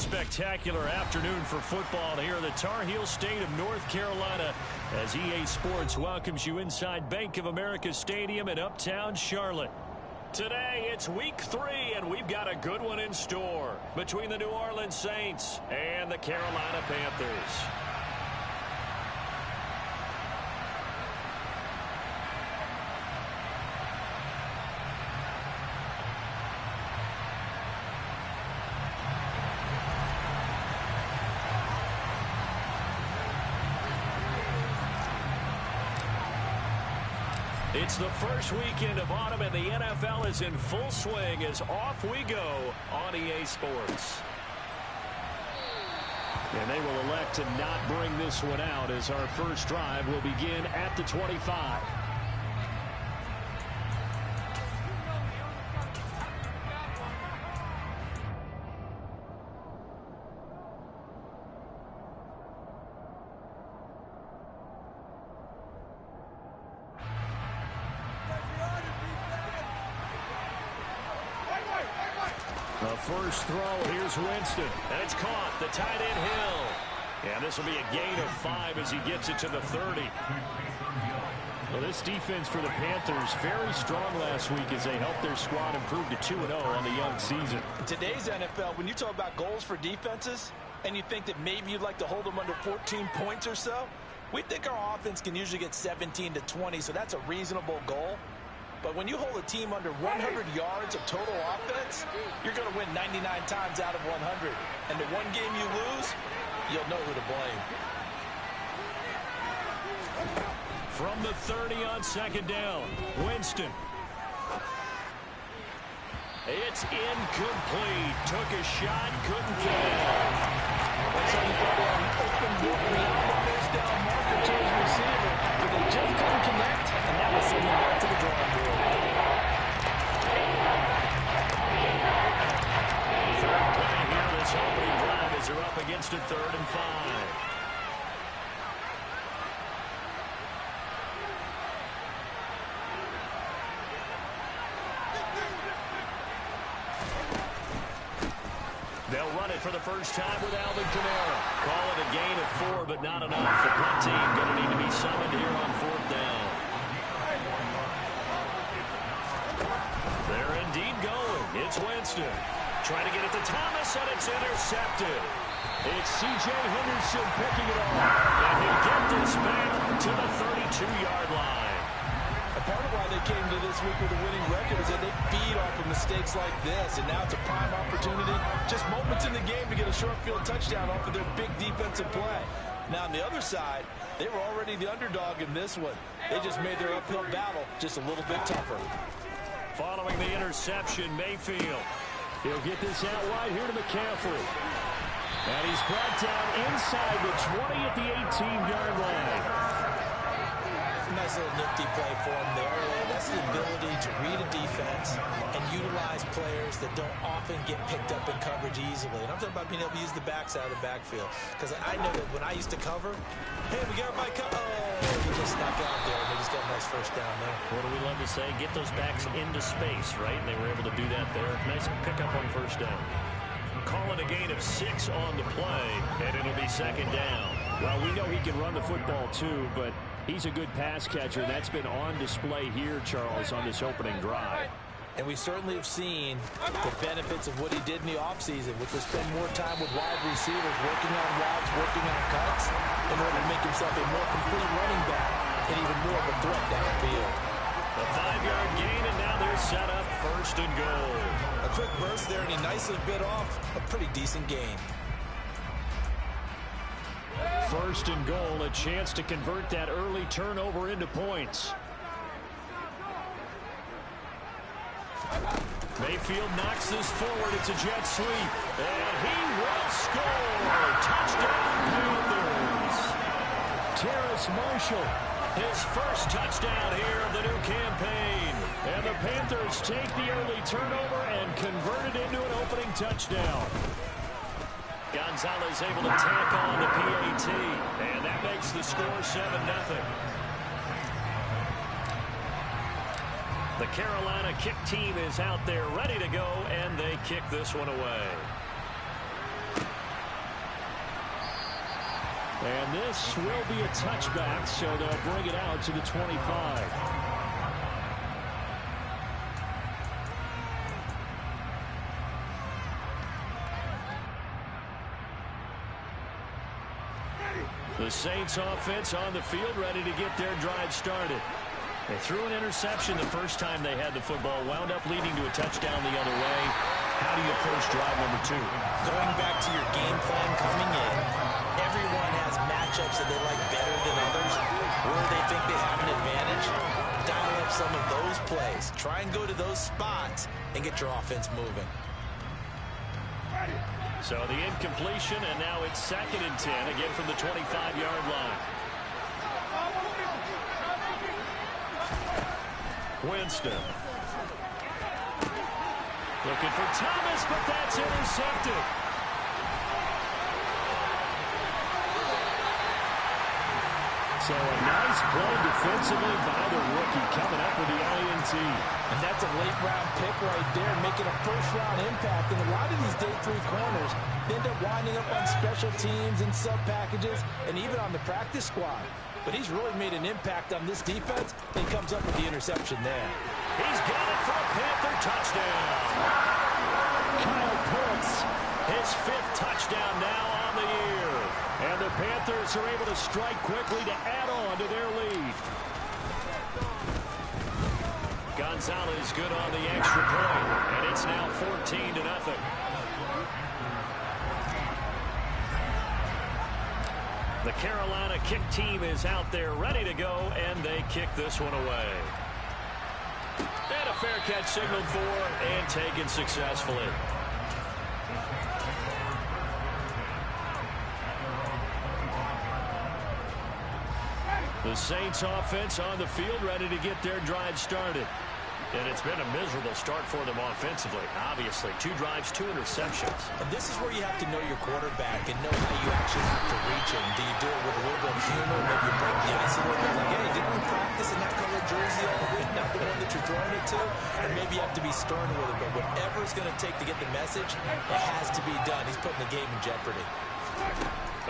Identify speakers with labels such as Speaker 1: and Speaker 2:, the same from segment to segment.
Speaker 1: spectacular afternoon for football here in the Tar Heel state of North Carolina as EA Sports welcomes you inside Bank of America Stadium in uptown Charlotte. Today, it's week 3, and we've got a good one in store between the New Orleans Saints and the Carolina Panthers. It's the first weekend of autumn, and the NFL is in full swing as off we go on EA Sports. And they will elect to not bring this one out as our first drive will begin at the 25. The first throw, here's Winston, and it's caught, the tight end Hill. And this will be a gain of 5 as he gets it to the 30. Well, this defense for the Panthers, very strong last week as they helped their squad improve to 2-0 on the young season.
Speaker 2: In today's NFL, when you talk about goals for defenses, and you think that maybe you'd like to hold them under 14 points or so, we think our offense can usually get 17 to 20, so that's a reasonable goal. But when you hold a team under 100 yards of total offense, you're going to win 99 times out of 100. And the one game you lose, you'll know who to blame.
Speaker 1: From the 30 on second down, Winston. It's incomplete. Took a shot, couldn't get it.
Speaker 2: That's how you thought they had an open look beyond the first down marker to his receiver, but they just couldn't connect, and that was sending them back to the drawing board.
Speaker 1: Third play here, this opening drive as they're up against a 3rd and 5. They'll run it for the first time with Alvin Kamara. Call it a gain of 4, but not enough. The punt team going to need to be summoned here on 4th down. They're indeed going. It's Winston. Trying to get it to Thomas, and it's intercepted. It's C.J. Henderson picking it off. And he'll get this back to the 32-yard line.
Speaker 2: Part of why they came to this week with a winning record is that they feed off of mistakes like this, and now it's a prime opportunity, just moments in the game to get a short field touchdown off of their big defensive play. Now on the other side, they were already the underdog in this one. They just made their uphill battle just a little bit tougher.
Speaker 1: Following the interception, Mayfield. He'll get this out wide here to McCaffrey. And he's brought down inside the 20 at the 18-yard line.
Speaker 2: Nice little nifty play for him there. That's the ability to read a defense and utilize players that don't often get picked up in coverage easily. And I'm talking about being able to use the backside of the backfield. Because I know that when I used to cover, hey, we got my cover. Oh, he just snuck out there, and they just got a nice first down there.
Speaker 1: What do we love to say? Get those backs into space, right? And they were able to do that there. Nice pickup on first down. Calling a gain of 6 on the play, and it'll be 2nd down. Well, we know he can run the football too, but he's a good pass catcher. That's been on display here, Charles, on this opening drive.
Speaker 2: And we certainly have seen the benefits of what he did in the offseason, which was spend more time with wide receivers, working on routes, working on cuts, in order to make himself a more complete running back and even more of a threat downfield.
Speaker 1: A 5-yard gain, and now they're set up 1st and goal.
Speaker 2: A quick burst there, and he nicely bit off a pretty decent gain.
Speaker 1: 1st and goal, a chance to convert that early turnover into points. Mayfield knocks this forward. It's a jet sweep. And he will score. Touchdown, Panthers. Terrace Marshall, his first touchdown here of the new campaign. And the Panthers take the early turnover and convert it into an opening touchdown. Gonzalez able to tack on the PAT, and that makes the score 7-0. The Carolina kick team is out there ready to go, and they kick this one away. And this will be a touchback, so they'll bring it out to the 25. The Saints offense on the field, ready to get their drive started. They threw an interception the first time they had the football, wound up leading to a touchdown the other way. How do you approach drive number 2?
Speaker 2: Going back to your game plan coming in, everyone has matchups that they like better than others, where they think they have an advantage. Dial up some of those plays. Try and go to those spots and get your offense moving.
Speaker 1: So the incompletion, and now it's 2nd and 10, again from the 25-yard line. Winston. Looking for Thomas, but that's intercepted. So a nice play defensively by the rookie, coming up with the INT.
Speaker 2: And that's a late-round pick right there, making a first-round impact. And a lot of these day 3 corners end up winding up on special teams and sub-packages and even on the practice squad. But he's really made an impact on this defense, and he comes up with the interception there.
Speaker 1: He's got it for a Panther touchdown. Kyle Pitts, his 5th touchdown now on the year. And the Panthers are able to strike quickly to add on to their lead. Gonzalez good on the extra point, and it's now 14-0. The Carolina kick team is out there ready to go, and they kick this one away. And a fair catch signaled for and taken successfully. The Saints offense on the field ready to get their drive started. And it's been a miserable start for them offensively. Obviously, 2 drives, 2 interceptions.
Speaker 2: And this is where you have to know your quarterback and know how you actually have to reach him. Do you do it with a little bit of humor? Maybe you break the ice a little bit. Like, hey, didn't we practice in that color jersey all week? Not the one that you're throwing it to? And maybe you have to be stern with it. But whatever it's going to take to get the message, it has to be done. He's putting the game in jeopardy.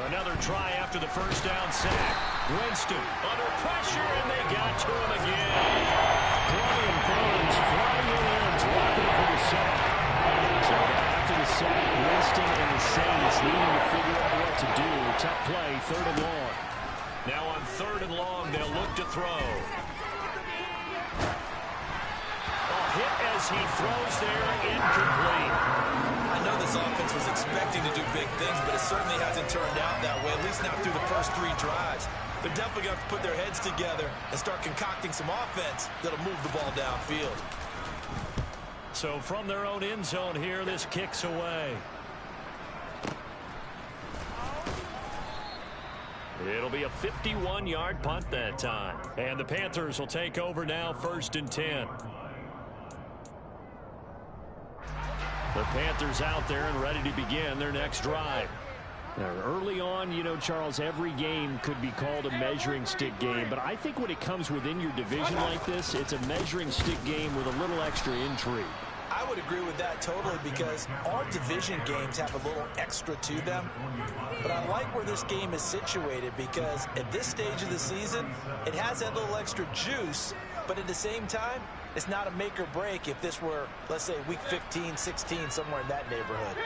Speaker 1: Another try after the first down sack. Winston under pressure, and they got to him again. Brian Burns flying in to welcome for the sack. So after the sack, Winston and the Saints needing to figure out what to do. Tough play, 3rd and long. Now on 3rd and long, they'll look to throw. A hit as he throws there, incomplete.
Speaker 2: I know this offense was expecting to do big things, but it certainly hasn't turned out that way, at least not through the first 3 drives. They're definitely going to have to put their heads together and start concocting some offense that'll move the ball downfield.
Speaker 1: So from their own end zone here, this kicks away. It'll be a 51-yard punt that time. And the Panthers will take over now, 1st and 10. The Panthers out there and ready to begin their next drive. Now, early on, you know, Charles, every game could be called a measuring stick game. But I think when it comes within your division like this, it's a measuring stick game with a little extra intrigue.
Speaker 2: I would agree with that totally, because all division games have a little extra to them. But I like where this game is situated, because at this stage of the season, it has that little extra juice. But at the same time, it's not a make or break if this were, let's say, week 15, 16, somewhere in that neighborhood.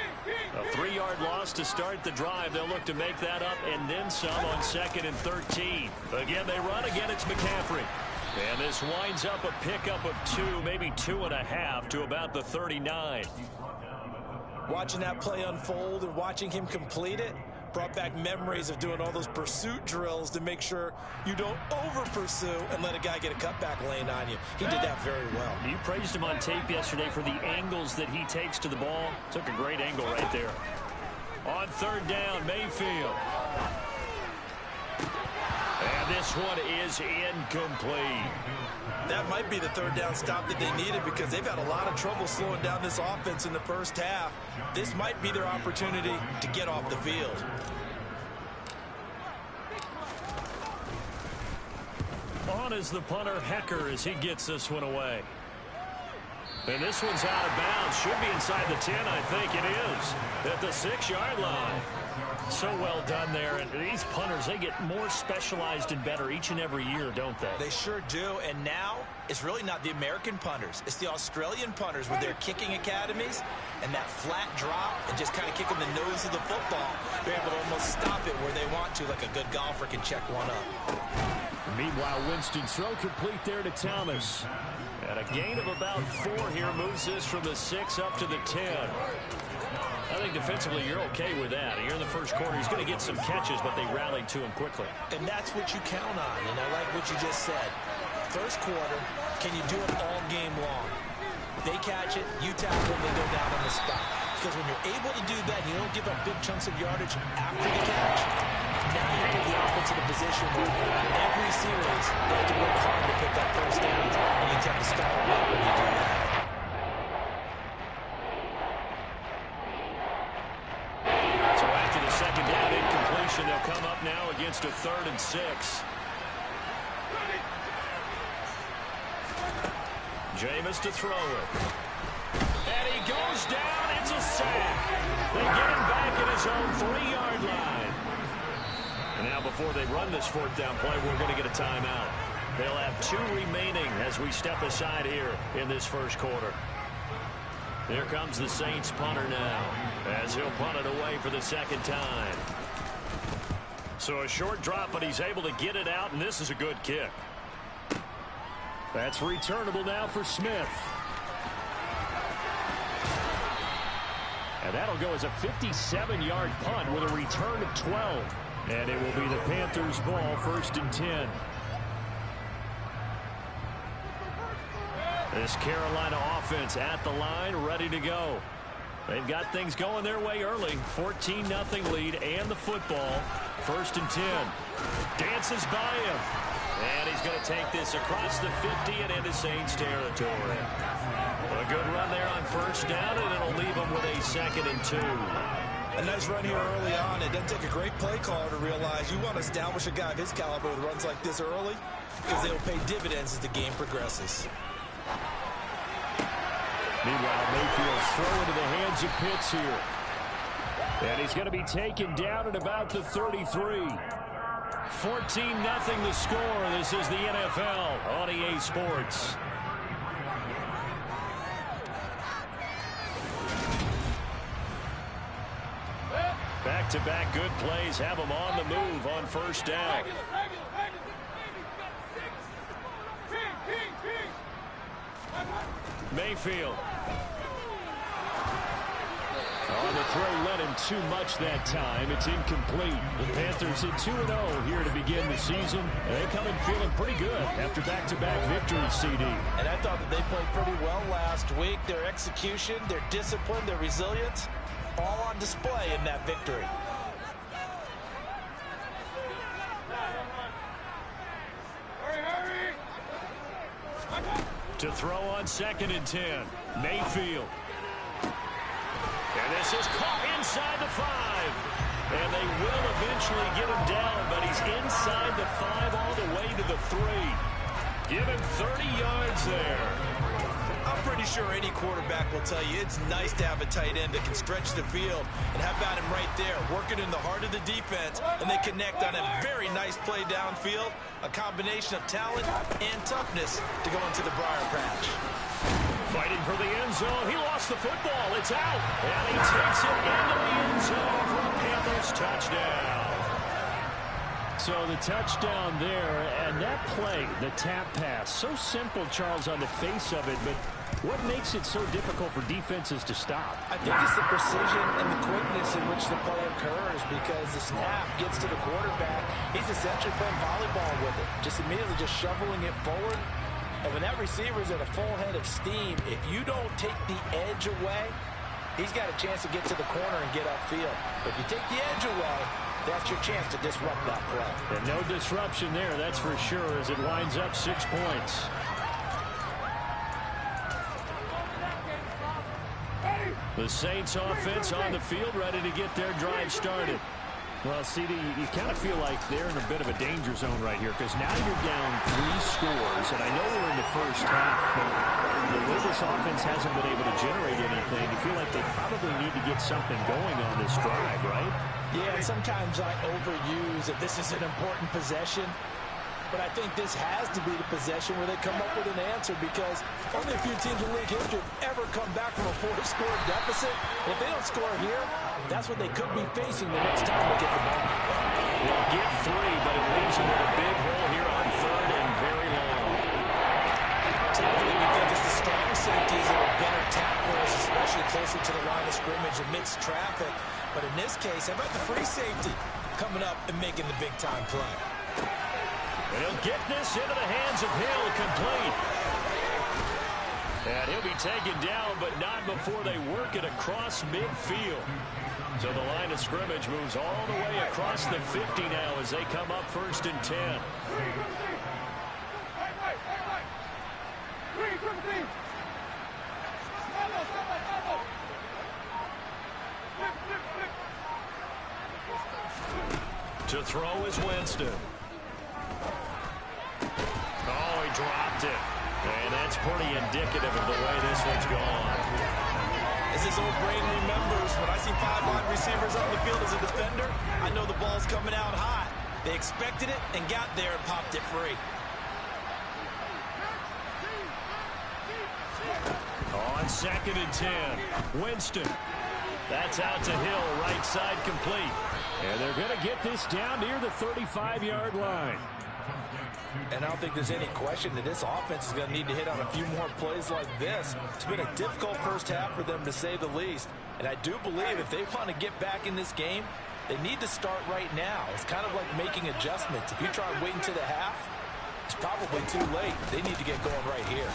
Speaker 1: A 3-yard loss to start the drive. They'll look to make that up and then some on 2nd and 13. Again, they run again. It's McCaffrey. And this winds up a pickup of 2, maybe 2.5 to about the 39.
Speaker 2: Watching that play unfold and watching him complete it brought back memories of doing all those pursuit drills to make sure you don't over-pursue and let a guy get a cutback lane on you. He did that very well.
Speaker 1: You praised him on tape yesterday for the angles that he takes to the ball. Took a great angle right there. On 3rd down, Mayfield. And this one is incomplete.
Speaker 2: That might be the 3rd down stop that they needed, because they've had a lot of trouble slowing down this offense in the first half. This might be their opportunity to get off the field.
Speaker 1: On is the punter, Hecker, as he gets this one away. And this one's out of bounds. Should be inside the 10, I think it is. At the 6-yard line. So well done there. And these punters, they get more specialized and better each and every year, don't they?
Speaker 2: They sure do. And now it's really not the American punters. It's the Australian punters with their kicking academies and that flat drop and just kind of kicking the nose of the football. They're able to almost stop it where they want to, like a good golfer can check one up.
Speaker 1: Meanwhile, Winston throw complete there to Thomas. And a gain of about 4 here moves this from the 6 up to the 10. I think defensively you're okay with that. Here in the first quarter, he's going to get some catches, but they rallied to him quickly.
Speaker 2: And that's what you count on, and I like what you just said. First quarter, can you do it all game long? They catch it, you tackle them, they go down on the spot. Because when you're able to do that, you don't give up big chunks of yardage after the catch. Now you put the offense in a position where every series they have to work hard to pick up first downs, and you tend to stall them out when you do that.
Speaker 1: So after the second down incompletion, they'll come up now against a 3rd and 6. Jameis to throw it. And he goes down. It's a sack. They get him back at his own 3-yard line. And now before they run this 4th down play, we're going to get a timeout. They'll have 2 remaining as we step aside here in this first quarter. Here comes the Saints punter now as he'll punt it away for the 2nd time. So a short drop, but he's able to get it out, and this is a good kick. That's returnable now for Smith. And that'll go as a 57-yard punt with a return of 12. And it will be the Panthers' ball, 1st and 10. This Carolina offense at the line, ready to go. They've got things going their way early. 14-0 lead and the football. 1st and 10. Dances by him. And he's going to take this across the 50 and into Saints territory. A good run there on 1st down, and it'll leave him with a 2nd and 2.
Speaker 2: A nice run here early on. It doesn't take a great play caller to realize you want to establish a guy of his caliber with runs like this early because they'll pay dividends as the game progresses.
Speaker 1: Meanwhile, Mayfield's throw into the hands of Pitts here. And he's going to be taken down at about the 33. 14-0 the score. This is the NFL on EA Sports. Back-to-back good plays have them on the move on 1st down. Mayfield. On the throw, let him too much that time. It's incomplete. The Panthers hit 2-0 here to begin the season. And they come in feeling pretty good after back-to-back victories, CD.
Speaker 2: And I thought that they played pretty well last week. Their execution, their discipline, their resilience, all on display in that victory.
Speaker 1: To throw on 2nd and 10. Mayfield. And this is caught inside the 5. And they will eventually get him down, but he's inside the 5 all the way to the 3. Give him 30 yards there.
Speaker 2: I'm pretty sure any quarterback will tell you it's nice to have a tight end that can stretch the field. And how about him right there, working in the heart of the defense, and they connect on a very nice play downfield, a combination of talent and toughness to go into the briar patch.
Speaker 1: Fighting for the end zone. He lost the football. It's out. And he takes it into the end zone for a Panthers touchdown. So the touchdown there, and that play, the tap pass, so simple, Charles, on the face of it, but what makes it so difficult for defenses to stop?
Speaker 2: I think it's the precision and the quickness in which the play occurs, because the snap gets to the quarterback. He's essentially playing volleyball with it, just immediately just shoveling it forward. And when that receiver's at a full head of steam, if you don't take the edge away, he's got a chance to get to the corner and get upfield. But if you take the edge away, that's your chance to disrupt that play.
Speaker 1: And no disruption there, that's for sure, as it winds up 6 points. The Saints offense on the field, ready to get their drive started. Well, CD, you kind of feel like they're in a bit of a danger zone right here because now you're down 3 scores, and I know we're in the first half, but the way this offense hasn't been able to generate anything, you feel like they probably need to get something going on this drive, right?
Speaker 2: Yeah, and sometimes I overuse that this is an important possession. But I think this has to be the possession where they come up with an answer because only a few teams in league history have ever come back from a 4-score deficit. If they don't score here, that's what they could be facing the next time they get the ball.
Speaker 1: They'll get 3, but it leaves them with a big hole here on 3rd and very long.
Speaker 2: Typically, we think it's the strong safeties that are better tacklers, especially closer to the line of scrimmage amidst traffic. But in this case, how about the free safety coming up and making the big-time play?
Speaker 1: And he'll get this into the hands of Hill, complete. And he'll be taken down, but not before they work it across midfield. So the line of scrimmage moves all the way across the 50 now as they come up 1st and 10. To throw is Winston. Oh, he dropped it. And that's pretty indicative of the way this one's gone.
Speaker 2: As his old brain remembers, when I see 5 wide receivers on the field as a defender, I know the ball's coming out hot. They expected it and got there and popped it free.
Speaker 1: On 2nd and 10, Winston. That's out to Hill, right side complete. And they're going to get this down near the 35-yard line.
Speaker 2: And I don't think there's any question that this offense is going to need to hit on a few more plays like this. It's been a difficult first half for them, to say the least. And I do believe if they want to get back in this game, they need to start right now. It's kind of like making adjustments. If you try waiting to the half, it's probably too late. They need to get going right here.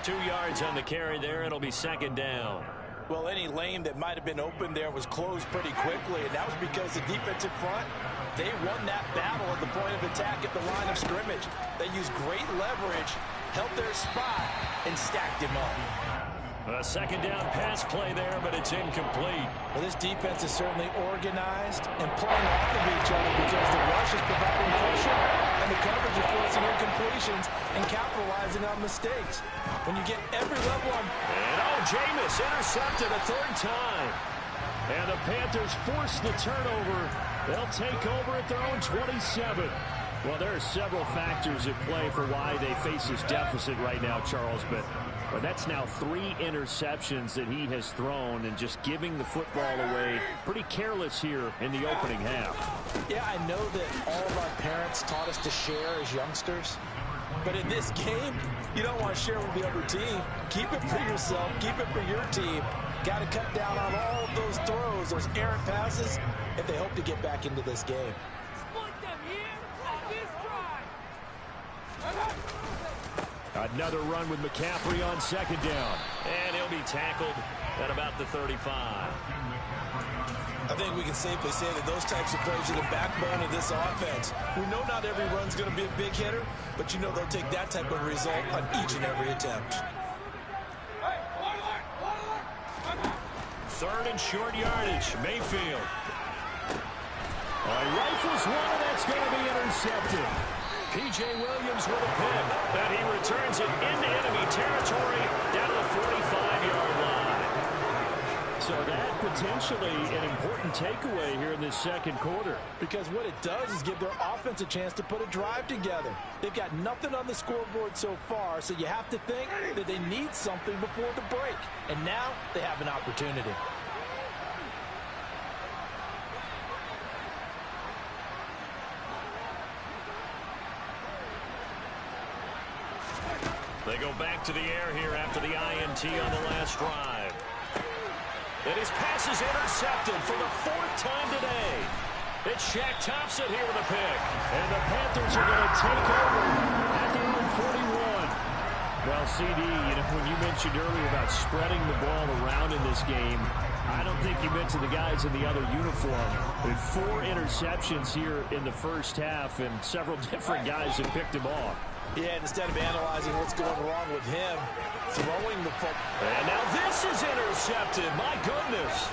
Speaker 1: 2 yards on the carry there. It'll be 2nd down.
Speaker 2: Well, any lane that might have been open there was closed pretty quickly, and that was because the defensive front, they won that battle at the point of attack at the line of scrimmage. They used great leverage, held their spot, and stacked him up.
Speaker 1: A 2nd down pass play there, but it's incomplete.
Speaker 2: Well, this defense is certainly organized and playing off of each other because the rush is providing pressure and the coverage is forcing incompletions and capitalizing on mistakes. When you get every level on...
Speaker 1: And Jameis intercepted a 3rd time. And the Panthers force the turnover. They'll take over at their own 27. Well, there are several factors at play for why they face this deficit right now, Charles, but that's now 3 interceptions that he has thrown and just giving the football away. Pretty careless here in the opening half.
Speaker 2: Yeah, I know that all of our parents taught us to share as youngsters. But in this game, you don't want to share with the other team. Keep it for yourself. Keep it for your team. Got to cut down on all of those throws, those errant passes, if they hope to get back into this game.
Speaker 1: Another run with McCaffrey on 2nd down. And he'll be tackled at about the 35.
Speaker 2: I think we can safely say that those types of plays are the backbone of this offense. We know not every run's going to be a big hitter, but you know they'll take that type of result on each and every attempt.
Speaker 1: 3rd and short yardage, Mayfield. Rifles one, and that's going to be intercepted. P.J. Williams with a pick, and he returns it into enemy territory down to the 45-yard line. So that potentially an important takeaway here in this 2nd quarter.
Speaker 2: Because what it does is give their offense a chance to put a drive together. They've got nothing on the scoreboard so far, so you have to think that they need something before the break. And now they have an opportunity.
Speaker 1: They go back to the air here after the INT on the last drive. And his pass is intercepted for the 4th time today. It's Shaq Thompson here with a pick. And the Panthers are going to take over at their own 41. Well, CD, when you mentioned earlier about spreading the ball around in this game, I don't think you mentioned the guys in the other uniform. With 4 interceptions here in the first half, and several different guys have picked him off.
Speaker 2: Yeah, instead of analyzing what's going wrong with him, throwing the football.
Speaker 1: And now this is intercepted. My goodness.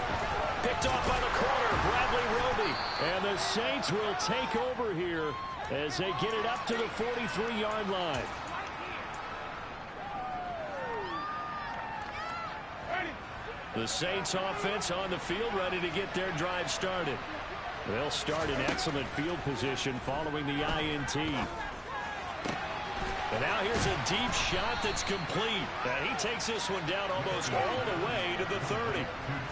Speaker 1: Picked off by the corner, Bradley Roby. And the Saints will take over here as they get it up to the 43-yard line. The Saints offense on the field, ready to get their drive started. They'll start in excellent field position following the INT. And now here's a deep shot that's complete. And he takes this one down almost all the way to the 30.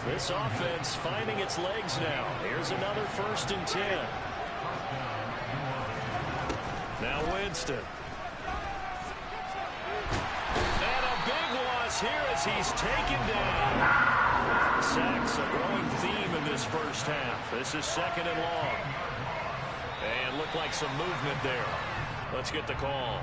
Speaker 1: This offense finding its legs now. Here's another 1st and 10. Now Winston. And a big loss here as he's taken down. Sacks, a growing theme in this first half. This is 2nd and long. And looked like some movement there. Let's get the call.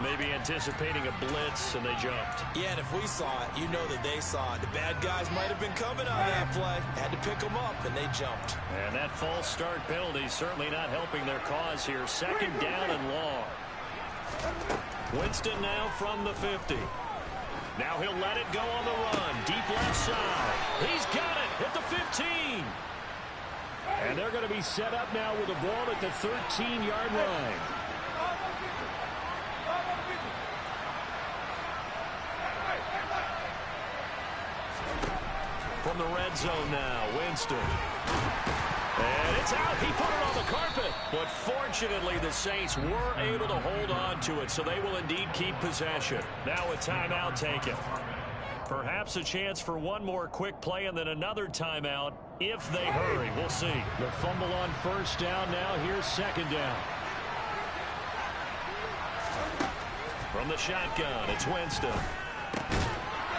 Speaker 1: Maybe anticipating a blitz, and they jumped.
Speaker 2: Yeah, and if we saw it, you know that they saw it. The bad guys might have been coming on that play. Had to pick them up, and they jumped.
Speaker 1: And that false start penalty certainly not helping their cause here. 2nd down and long. Winston now from the 50. Now he'll let it go on the run. Deep left side. He's got it at the 15. And they're going to be set up now with a ball at the 13-yard line. From the red zone now, Winston. And it's out. He put it on the carpet. But fortunately, the Saints were able to hold on to it, so they will indeed keep possession. Now a timeout taken. Perhaps a chance for one more quick play and then another timeout if they hurry. We'll see. The fumble on 1st down now. Here's 2nd down. From the shotgun, it's Winston.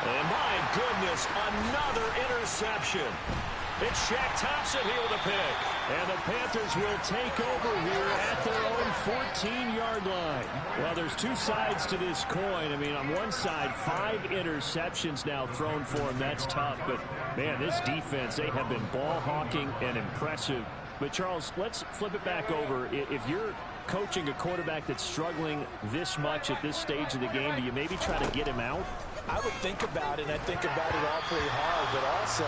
Speaker 1: And my goodness, another interception. It's Shaq Thompson here with a pick. And the Panthers will take over here at their own 14-yard line. Well, there's two sides to this coin. I mean, on one side, 5 interceptions now thrown for him. That's tough. But, man, this defense, they have been ball hawking and impressive. But, Charles, let's flip it back over. If you're coaching a quarterback that's struggling this much at this stage of the game, do you maybe try to get him out?
Speaker 2: I would think about it, and I think about it all pretty hard, but also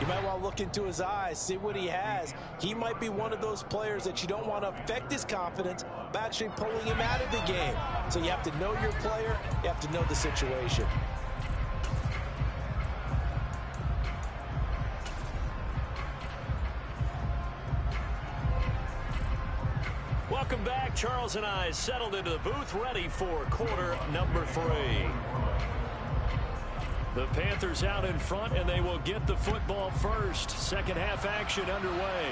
Speaker 2: you might want to look into his eyes, see what he has. He might be one of those players that you don't want to affect his confidence by actually pulling him out of the game. So you have to know your player, you have to know the situation.
Speaker 1: Welcome back. Charles and I settled into the booth, ready for quarter number 3. The Panthers out in front, and they will get the football first. Second half action underway.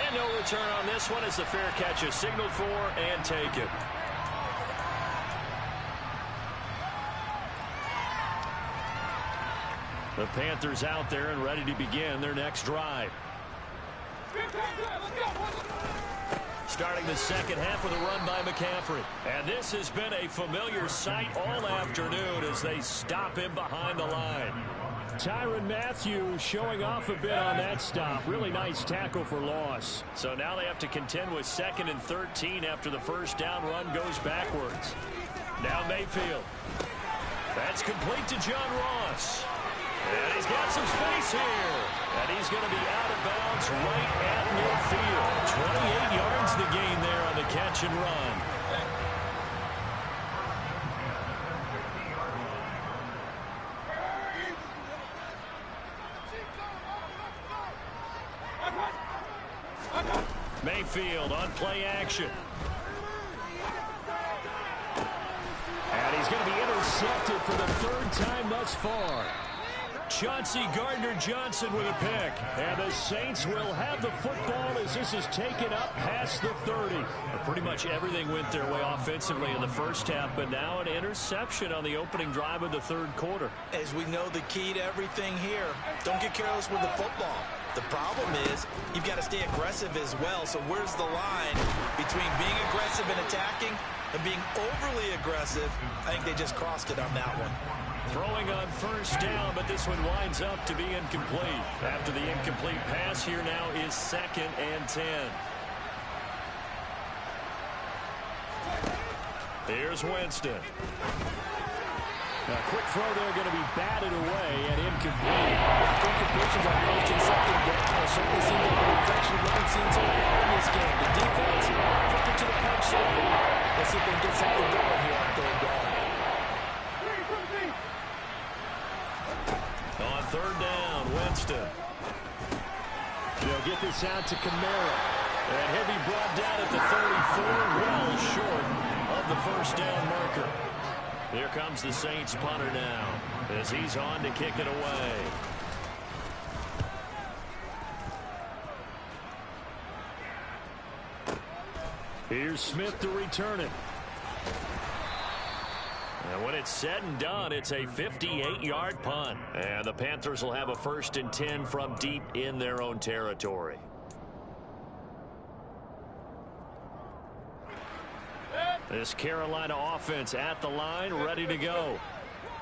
Speaker 1: And no return on this one as the fair catch is signaled for and taken. The Panthers out there and ready to begin their next drive. Starting the second half with a run by McCaffrey. And this has been a familiar sight all afternoon as they stop him behind the line. Tyrann Mathieu showing off a bit on that stop. Really nice tackle for loss. So now they have to contend with 2nd and 13 after the first down run goes backwards. Now Mayfield. That's complete to John Ross. And he's got some space here. And he's going to be out of bounds right at midfield. 28 yards the gain there on the catch and run. Mayfield on play action. And he's going to be intercepted for the 3rd time thus far. Chauncey Gardner-Johnson with a pick. And the Saints will have the football as this is taken up past the 30. Pretty much everything went their way offensively in the first half, but now an interception on the opening drive of the 3rd quarter.
Speaker 2: As we know, the key to everything here, don't get careless with the football. The problem is you've got to stay aggressive as well. So where's the line between being aggressive and attacking and being overly aggressive? I think they just crossed it on that one.
Speaker 1: Throwing on first down, but this one winds up to be incomplete. After the incomplete pass, here now is 2nd and 10. Here's Winston. A quick throw there going to be batted away and incomplete.
Speaker 2: Good completions on first and second down. It certainly seems like a reflection of what we've seen so far in this game. The defense took it to the punch so far. Let's see if they can get something going here on third down.
Speaker 1: On third down, Winston. They'll get this out to Kamara. And he'll be brought down at the 34, well short of the first down marker. Here comes the Saints punter now as he's on to kick it away. Here's Smith to return it. And when it's said and done, it's a 58-yard punt. And the Panthers will have a 1st and 10 from deep in their own territory. This Carolina offense at the line, ready to go.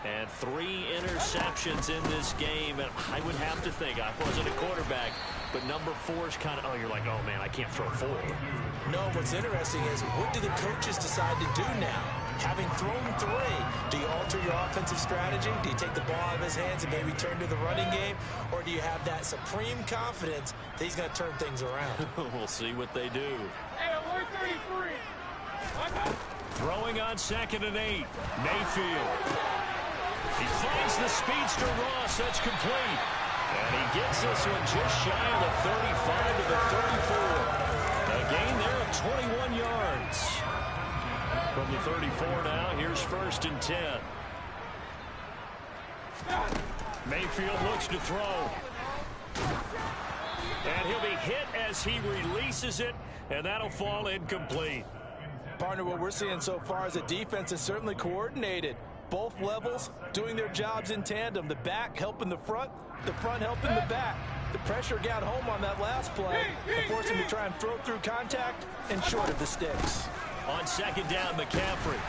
Speaker 1: And 3 interceptions in this game. And I would have to think, I wasn't a quarterback, but number 4 is kind of, oh, you're like, oh, man, I can't throw 4.
Speaker 2: No, what's interesting is what do the coaches decide to do now? Having thrown 3, do you alter your offensive strategy? Do you take the ball out of his hands and maybe turn to the running game? Or do you have that supreme confidence that he's going to turn things around?
Speaker 1: We'll see what they do.
Speaker 3: Hey, 133.
Speaker 1: Throwing on 2nd and 8. Mayfield. He finds the speedster Ross. That's complete. And he gets this one just shy of the 35 to the 34. A gain there of 21 yards. From the 34 now, here's 1st and 10. Mayfield looks to throw. And he'll be hit as he releases it, and that'll fall incomplete.
Speaker 2: Partner, what we're seeing so far is the defense is certainly coordinated. Both levels doing their jobs in tandem. The back helping the front helping the back. The pressure got home on that last play and forced him to try and throw through contact and short of the sticks.
Speaker 1: On 2nd down, McCaffrey.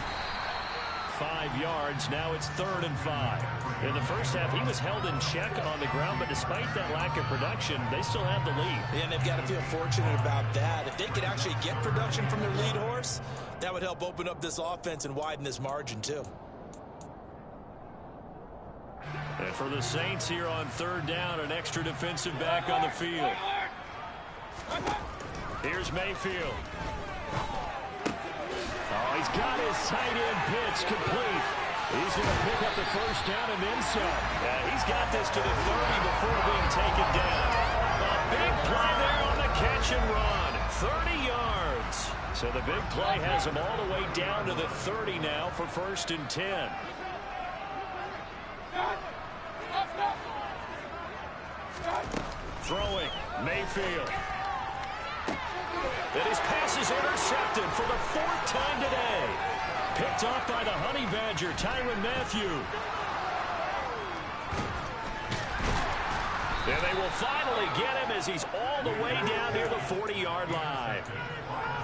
Speaker 1: 5 yards. Now it's 3rd and 5. In the first half, he was held in check on the ground, but despite that lack of production, they still have the lead.
Speaker 2: And they've got to feel fortunate about that. If they could actually get production from their lead horse, that would help open up this offense and widen this margin too.
Speaker 1: And for the Saints here on 3rd down, an extra defensive back on the field. Here's Mayfield. Oh, he's got his tight end pitch complete. He's going to pick up the 1st down and then some. Yeah, he's got this to the 30 before being taken down. A big play there on the catch and run. 30 yards. So the big play has him all the way down to the 30 now for 1st and 10. Throwing, Mayfield. And his pass is intercepted for the 4th time today. Picked off by the Honey Badger, Tyrann Mathieu. And they will finally get him as he's all the way down near the 40-yard line.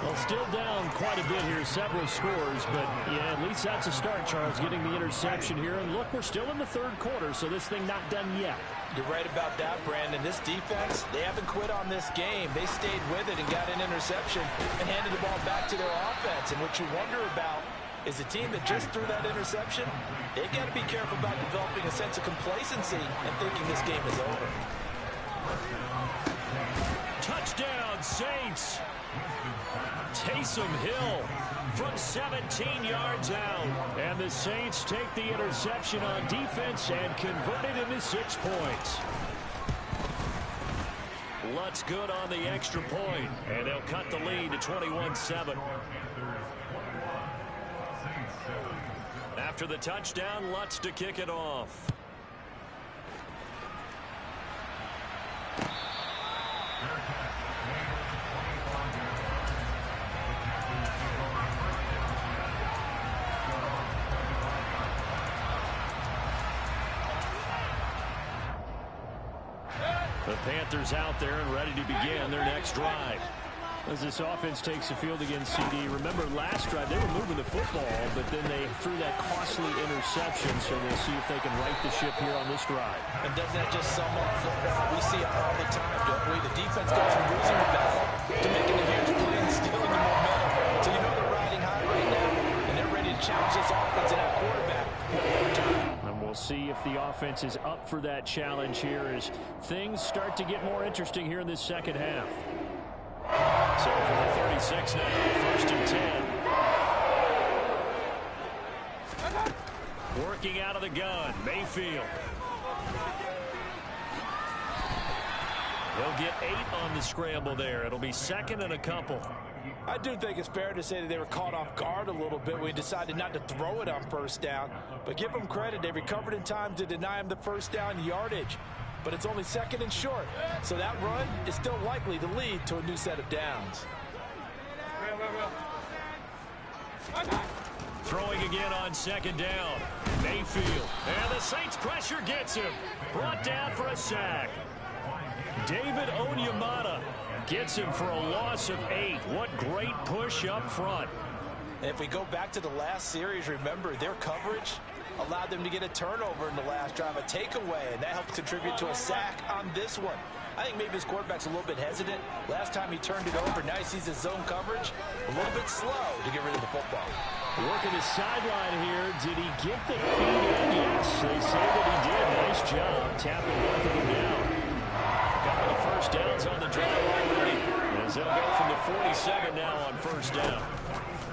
Speaker 1: Well, still down quite a bit here, several scores, but yeah, at least that's a start, Charles, getting the interception here. And look, we're still in the 3rd quarter, so this thing not done yet.
Speaker 2: You're right about that, Brandon. This defense, they haven't quit on this game. They stayed with it and got an interception and handed the ball back to their offense. And what you wonder about is the team that just threw that interception, they've got to be careful about developing a sense of complacency and thinking this game is over.
Speaker 1: Touchdown, Saints. Taysom Hill from 17 yards out. And the Saints take the interception on defense and convert it into 6 points. Lutz good on the extra point, and they'll cut the lead to 21-7. After the touchdown, Lutz to kick it off. The Panthers out there and ready to begin their next drive. As this offense takes the field against CD, remember last drive they were moving the football, but then they threw that costly interception, so we'll see if they can right the ship here on this drive.
Speaker 2: And doesn't that just sum up football? We see it all the time, don't we? The defense goes from losing the battle to making a huge play and stealing the momentum. So you know they're riding high right now, and they're ready to challenge this offense and that quarterback one more time.
Speaker 1: see if the offense is up for that challenge here as things start to get more interesting here in this second half. So for the 36 now, 1st and 10. Working out of the gun, Mayfield. He'll get 8 on the scramble there. It'll be 2nd and a couple.
Speaker 2: I do think it's fair to say that they were caught off guard a little bit when we decided not to throw it on 1st down. But give them credit. They recovered in time to deny him the 1st down yardage. But it's only 2nd and short. So that run is still likely to lead to a new set of downs.
Speaker 1: Throwing again on 2nd down. Mayfield. And the Saints pressure gets him. Brought down for a sack. David Onyemata gets him for a loss of 8. What great push up front.
Speaker 2: And if we go back to the last series, remember their coverage allowed them to get a turnover in the last drive, a takeaway, and that helped contribute to a sack on this one. I think maybe his quarterback's a little bit hesitant. Last time he turned it over, now he sees his zone coverage a little bit slow to get rid of the football.
Speaker 1: Working the sideline here. Did he get the feet in? Yes, they say that he did. Nice job tapping both of them down. Got the 1st downs on the drive already. As they'll go from the 47 now on 1st down.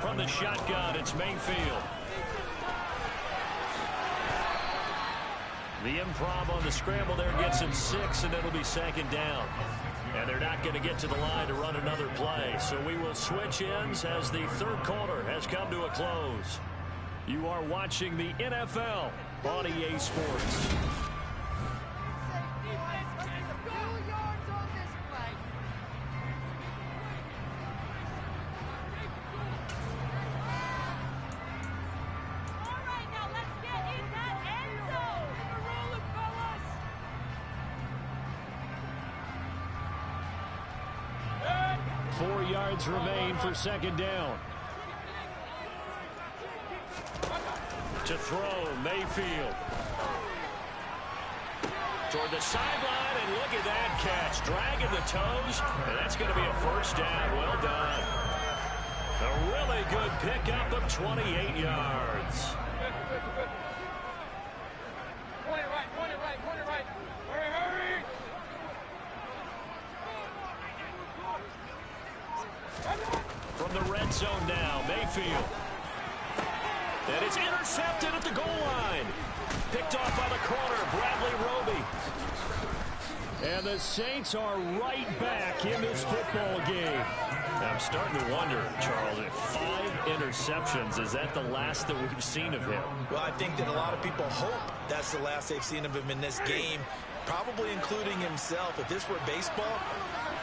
Speaker 1: From the shotgun, it's Mayfield. The improv on the scramble there gets him 6, and it'll be 2nd down. And they're not going to get to the line to run another play. So we will switch ends as the 3rd quarter has come to a close. You are watching the NFL on EA Sports. Remain for 2nd down. To throw, Mayfield. Toward the sideline, and look at that catch. Dragging the toes, and that's going to be a 1st down. Well done. A really good pickup of 28 yards.
Speaker 3: Point it right, point it right, point it right. Hurry, hurry!
Speaker 1: From the red zone now, Mayfield. And it's intercepted at the goal line. Picked off by the corner, Bradley Roby. And the Saints are right back in this football game. I'm starting to wonder, Charles, if 5 interceptions, is that the last that we've seen of him?
Speaker 2: Well, I think that a lot of people hope that's the last they've seen of him in this game, probably including himself. If this were baseball,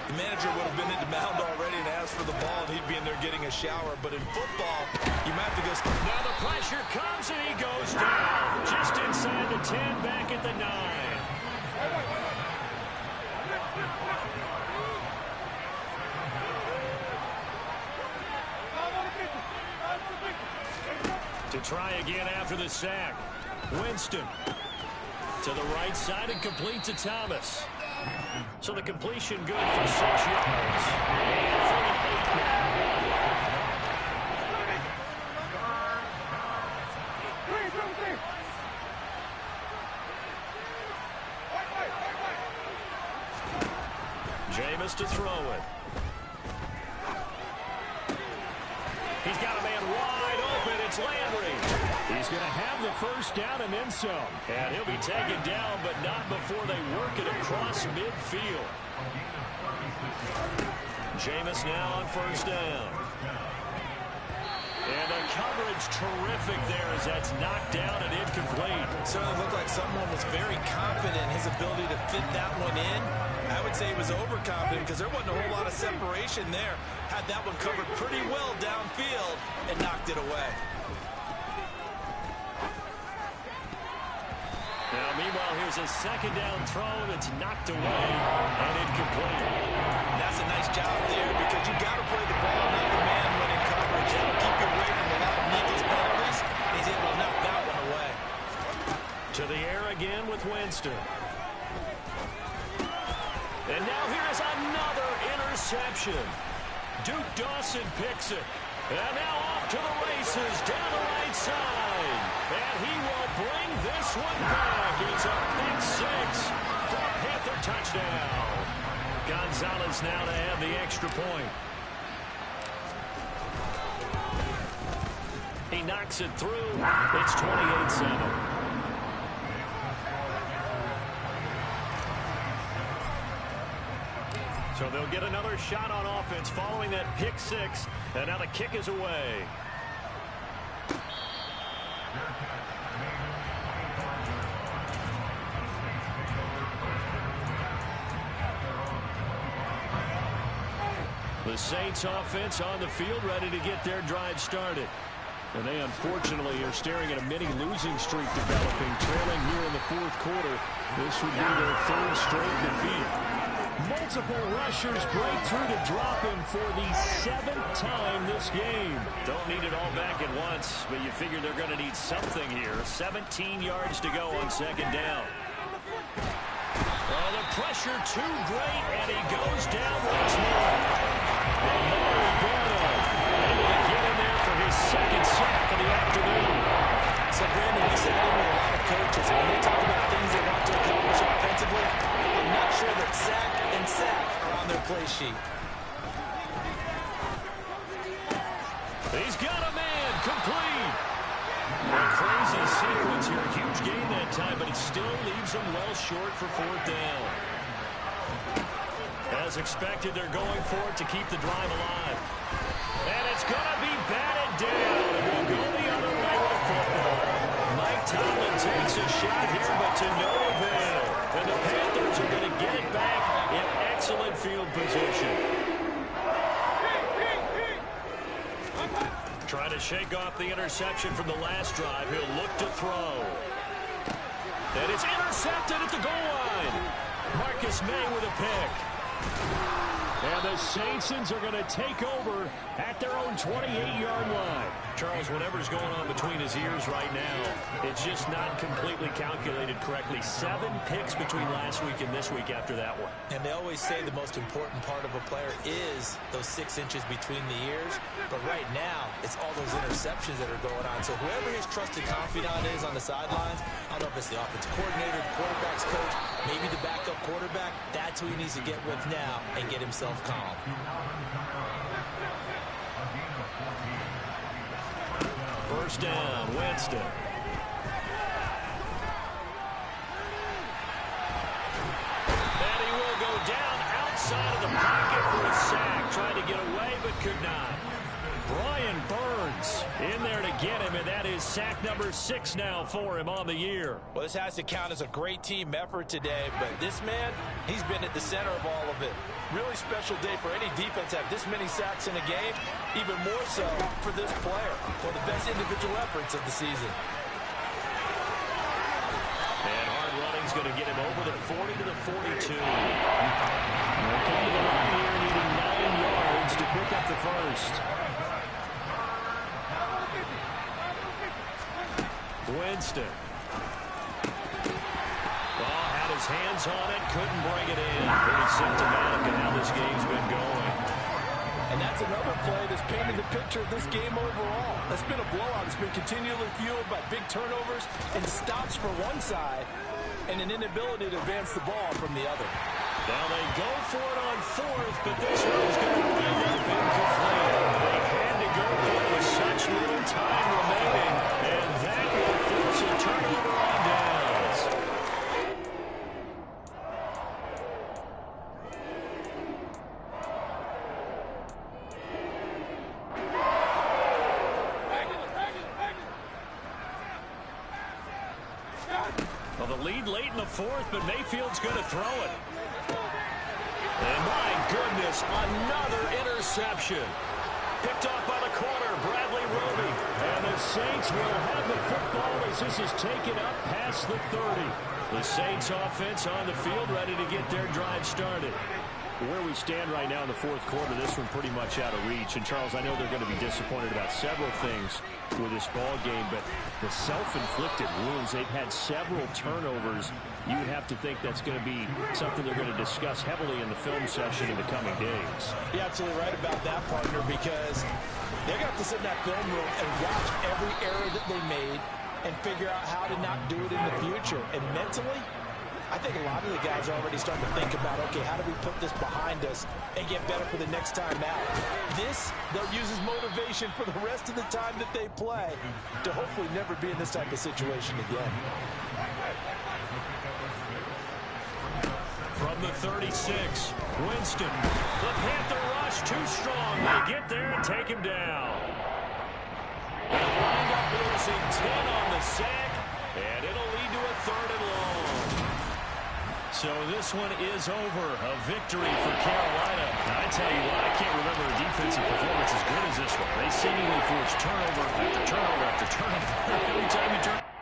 Speaker 2: the manager would have been at the mound already and asked for the ball, and he'd be in there getting a shower. But in football, you might have to go.
Speaker 1: Now the pressure comes, and he goes down. Just inside the 10, back at the 9. To try again after the sack. Winston to the right side and complete to Thomas. So the completion good for 6 yards. And for an 8 now. Jameis to throw it. He's got a man wide open. It's Landry. He's going to have the 1st down and then some. And he'll be taken down, but not before they work it across midfield. Jameis now on 1st down. And the coverage terrific there as that's knocked down and incomplete.
Speaker 2: Certainly looked like someone was very confident in his ability to fit that one in. I would say he was overconfident because there wasn't a whole lot of separation there. Had that one covered pretty well downfield and knocked it away.
Speaker 1: Now, meanwhile, here's a 2nd down throw that's knocked away and incomplete.
Speaker 2: And that's a nice job there because you got to play the ball, not the man when in coverage. That'll keep you away from a lot of needless penalties. He's able to knock that one away.
Speaker 1: To the air again with Winston. And now here's another interception. Duke Dawson picks it. And now off to the races down the right side. And he will bring this one back. It's a pick six for a Panther touchdown. Gonzalez now to have the extra point. He knocks it through. It's 28-7. So they'll get another shot on offense following that pick six. And now the kick is away. The Saints offense on the field ready to get their drive started. And they unfortunately are staring at a mini losing streak developing, trailing here in the fourth quarter. This would be their third straight defeat. Multiple rushers break through to drop him for the 7th time this game. Don't need it all back at once, but you figure they're going to need something here. 17 yards to go on second down. Oh, the pressure too great, and he goes down once more. And Mari Barno able to get in there for his second sack of the afternoon.
Speaker 2: So, Brandon, we said that with a lot of coaches. When they talk about things they want to accomplish offensively, I'm not sure that sack and sack are on their play sheet.
Speaker 1: He's got a man complete. A crazy sequence here. Huge gain that time, but it still leaves him well short for fourth down. As expected, they're going for it to keep the drive alive. And it's going to be batted down. And we'll go the other way with the football. Mike Tomlin takes a shot here, but to no avail. And the Panthers are going to get it back in excellent field position. Trying to shake off the interception from the last drive. He'll look to throw. And it's intercepted at the goal line. Marcus May with a pick. And the Saints are going to take over at their own 28-yard line. Charles, whatever's going on between his ears right now, it's just not completely calculated correctly. 7 picks between last week and this week after that one.
Speaker 2: And they always say the most important part of a player is those 6 inches between the ears. But right now, it's all those interceptions that are going on. So whoever his trusted confidant is on the sidelines, I don't know if it's the offensive coordinator, the quarterback's coach, maybe the backup quarterback, that's who he needs to get with now and get himself calm.
Speaker 1: First down, Winston. And he will go down outside of the pocket for a sack. Tried to get away, but could not. Brian Burns in there to get him, and that is sack number 6 now for him on the year.
Speaker 2: Well, this has to count as a great team effort today, but this man, he's been at the center of all of it. Really special day for any defense to have this many sacks in a game, even more so for this player. One of the best individual efforts of the season.
Speaker 1: And hard running's going to get him over the 40 to the 42. They'll come to the line here, needing 9 yards to pick up the first. Winston. Well, had his hands on it, couldn't bring it in. Pretty symptomatic of how this game's been going.
Speaker 2: And that's another play that's painted the picture of this game overall. It's been a blowout. It's been continually fueled by big turnovers and stops for one side and an inability to advance the ball from the other.
Speaker 1: Now they go for it on fourth, but this one's going to wind up incomplete. They had to go for it with such little time remaining, and that will force a turnover on downs. Well, the lead late in the fourth, but Mayfield's going to throw it. And my goodness, another interception. Picked off by the corner, Bradley Roby. And the Saints will have the football as this is taken up past the 30. The Saints offense on the field ready to get their drive started. Where we stand right now in the fourth quarter, this one pretty much out of reach. And, Charles, I know they're going to be disappointed about several things with this ball game, but the self-inflicted wounds, they've had several turnovers. You would have to think that's going to be something they're going to discuss heavily in the film session in the coming days.
Speaker 2: You're absolutely right about that, partner, because they're going to have to sit in that film room and watch every error that they made, and figure out how to not do it in the future. And mentally, I think a lot of the guys are already starting to think about, okay, how do we put this behind us and get better for the next time out? This, they'll use as motivation for the rest of the time that they play to hopefully never be in this type of situation again.
Speaker 1: From the 36, Winston. The Panther rush too strong. They get there and take him down. They wind up losing 10 on the sack, and it'll lead to a 3rd and long. So this one is over. A victory for Carolina. Now, I tell you what, I can't remember a defensive performance as good as this one. They seemingly force turnover after turnover after turnover. Every time you turn...